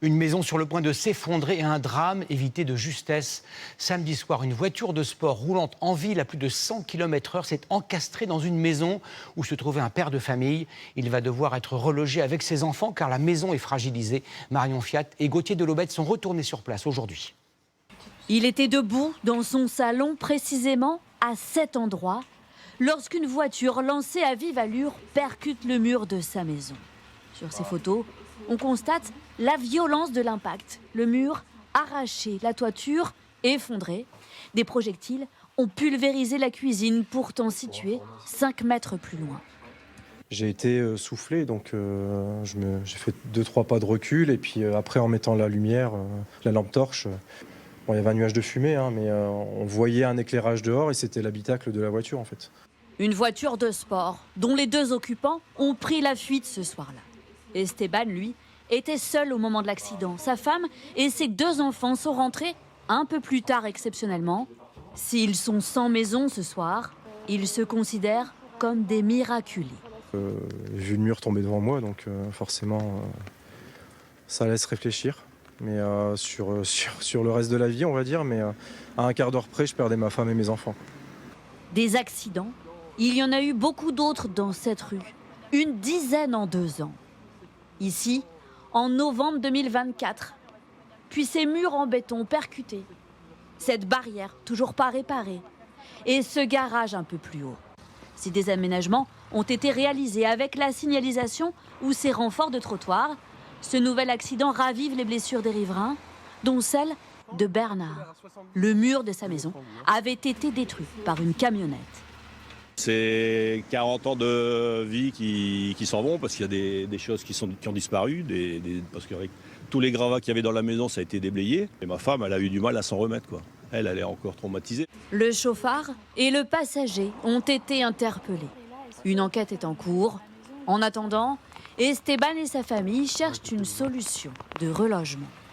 Une maison sur le point de s'effondrer et un drame évité de justesse. Samedi soir, une voiture de sport roulante en ville à plus de 100 km/h s'est encastrée dans une maison où se trouvait un père de famille. Il va devoir être relogé avec ses enfants car la maison est fragilisée. Marion Fiat et Gauthier Delobette sont retournés sur place aujourd'hui. Il était debout dans son salon, précisément à cet endroit, lorsqu'une voiture lancée à vive allure percute le mur de sa maison. Sur ces photos, on constate la violence de l'impact. Le mur arraché, la toiture effondrée. Des projectiles ont pulvérisé la cuisine, pourtant située 5 mètres plus loin. J'ai été soufflé, donc j'ai fait 2-3 pas de recul. Et puis après, en mettant la lumière, la lampe torche, bon, il y avait un nuage de fumée, hein, mais on voyait un éclairage dehors et c'était l'habitacle de la voiture en fait. Une voiture de sport dont les 2 occupants ont pris la fuite ce soir-là. Esteban, lui, était seul au moment de l'accident. Sa femme et ses 2 enfants sont rentrés un peu plus tard exceptionnellement. S'ils sont sans maison ce soir, ils se considèrent comme des miraculés. J'ai vu le mur tomber devant moi, donc forcément, ça laisse réfléchir. Mais sur le reste de la vie, on va dire, mais à un quart d'heure près, je perdais ma femme et mes enfants. Des accidents, il y en a eu beaucoup d'autres dans cette rue. Une dizaine en 2 ans. Ici, en novembre 2024. Puis ces murs en béton percutés. Cette barrière toujours pas réparée. Et ce garage un peu plus haut. Ces désaménagements ont été réalisés avec la signalisation ou ces renforts de trottoir. Ce nouvel accident ravive les blessures des riverains, dont celle de Bernard. Le mur de sa maison avait été détruit par une camionnette. C'est 40 ans de vie qui s'en vont parce qu'il y a des choses qui ont disparu, parce que tous les gravats qu'il y avait dans la maison, ça a été déblayé. Et ma femme, elle a eu du mal à s'en remettre, quoi. Elle est encore traumatisée. Le chauffard et le passager ont été interpellés. Une enquête est en cours. En attendant, Esteban et sa famille cherchent une solution de relogement.